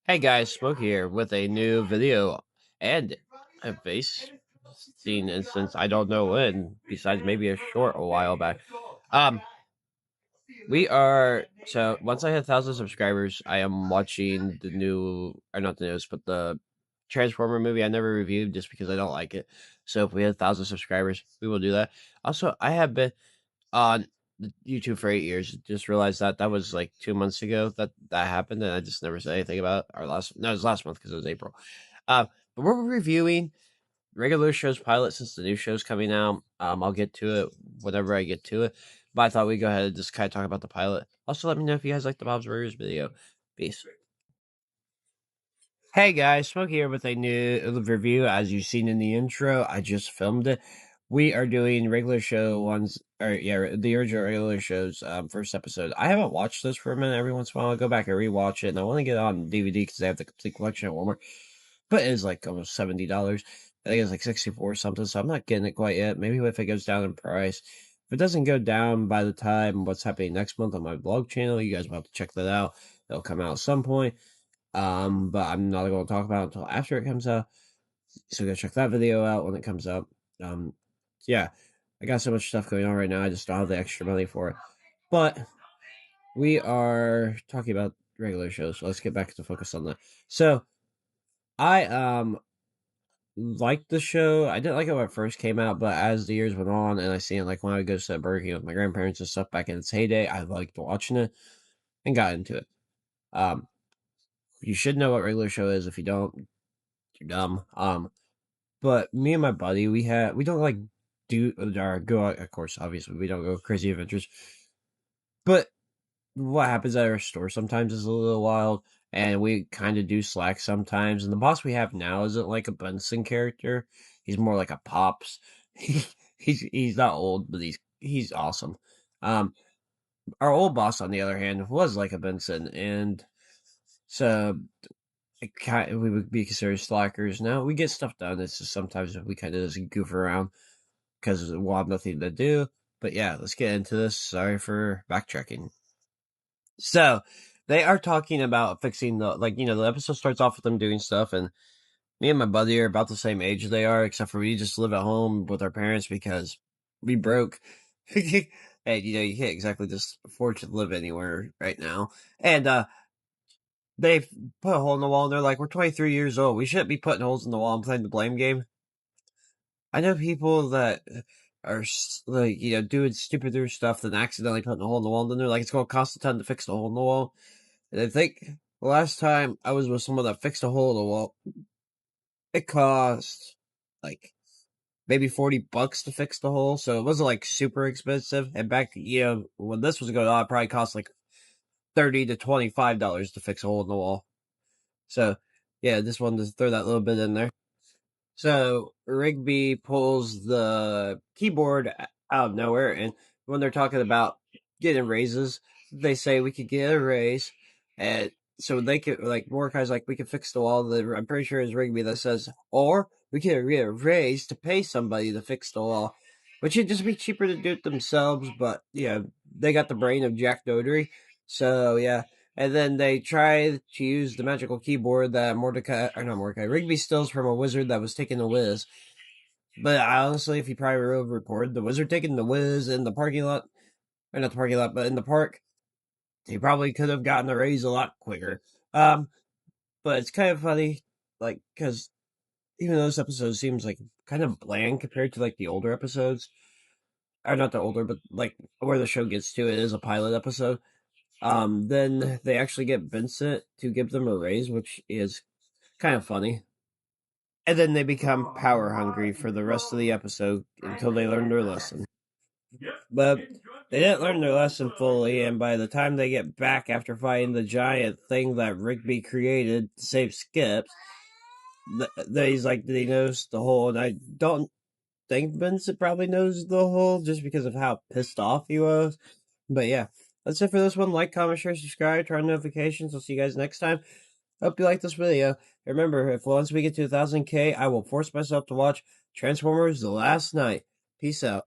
Hey guys, Smoke here with a new video and a base scene instance. I don't know when, besides maybe a short a while back. Um, we are so once I hit 1,000 subscribers, I am watching the new, or not the newest, but the Transformer movie. I never reviewed just because I don't like it. So if we hit 1,000 subscribers, we will do that. Also, I have been on YouTube for 8 years. Just realized that that was like 2 months ago that happened, and I just never said anything about it. Our last no, it was last month because it was April. But we're reviewing regular shows pilot since the new show's coming out. I'll get to it whenever I get to it. But I thought we'd go ahead and just kind of talk about the pilot. Also, let me know if you guys like the Bob's Burgers video. Peace. Hey guys, Smokey here with a new review. As you've seen in the intro, I just filmed it. We are doing regular show ones, or yeah, the original regular shows. First episode. I haven't watched this for a minute. Every once in a while, I go back and rewatch it, and I want to get it on DVD because they have the complete collection at Walmart. But it's like almost $70. I think it's like 64 or something. So I'm not getting it quite yet. Maybe if it goes down in price. If it doesn't go down by the time what's happening next month on my blog channel, you guys will have to check that out. It'll come out at some point. But I'm not going to talk about it until after it comes out. So go check that video out when it comes out. Yeah, I got so much stuff going on right now. I just don't have the extra money for it. But we are talking about regular shows. So let's get back to focus on that. So I liked the show. I didn't like it when it first came out, but as the years went on, and I seen it like when I would go to Burger King with my grandparents and stuff back in its heyday, I liked watching it and got into it. You should know what regular show is. If you don't, you're dumb. But me and my buddy, we don't like do or go out. Of course, obviously, we don't go crazy adventures. But what happens at our store sometimes is a little wild, and we kind of do slack sometimes. And the boss we have now isn't like a Benson character; he's more like a Pops. He's not old, but he's awesome. Um, our old boss, on the other hand, was like a Benson, and so we would be considered slackers. Now we get stuff done. It's just sometimes we kind of just goof around because we'll have nothing to do. But yeah, let's get into this. Sorry for backtracking. So they are talking about fixing the episode starts off with them doing stuff, and me and my buddy are about the same age they are, except for we just live at home with our parents because we broke. And you can't exactly just afford to live anywhere right now. And they put a hole in the wall, and they're like, "We're 23 years old. We shouldn't be putting holes in the wall and playing the blame game." I know people that are like, doing stupider stuff than accidentally putting a hole in the wall, and then they're like, "It's going to cost a ton to fix the hole in the wall." And I think the last time I was with someone that fixed a hole in the wall, it cost like maybe $40 to fix the hole, so it wasn't like super expensive. And back, when this was going on, it probably cost like $30 to $25 to fix a hole in the wall. So yeah, just wanted to throw that little bit in there. So Rigby pulls the keyboard out of nowhere, and when they're talking about getting raises, they say we could get a raise, and so they could like Mordecai's like we could fix the wall. I'm pretty sure it's Rigby that says, or we could get a raise to pay somebody to fix the wall, which would just be cheaper to do it themselves. But yeah, they got the brain of Jack Dougherty, so yeah. And then they try to use the magical keyboard that Rigby steals from a wizard that was taking a whiz. But honestly, if you probably wrote a report, the wizard taking the whiz in the parking lot, or not the parking lot, but in the park, he probably could have gotten a raise a lot quicker. But it's kind of funny, like, because even though this episode seems like kind of bland compared to like the older episodes, or not the older, but like where the show gets to, it is a pilot episode. Then they actually get Vincent to give them a raise, which is kind of funny. And then they become power hungry for the rest of the episode until they learn their lesson. But they didn't learn their lesson fully, and by the time they get back after fighting the giant thing that Rigby created to save Skips, he's like, did he notice the hole? And I don't think Vincent probably knows the hole just because of how pissed off he was. But yeah, that's it for this one. Like, comment, share, subscribe, turn on notifications. I'll see you guys next time. Hope you like this video. Remember, if once we get to 1,000K, I will force myself to watch Transformers The Last Knight. Peace out.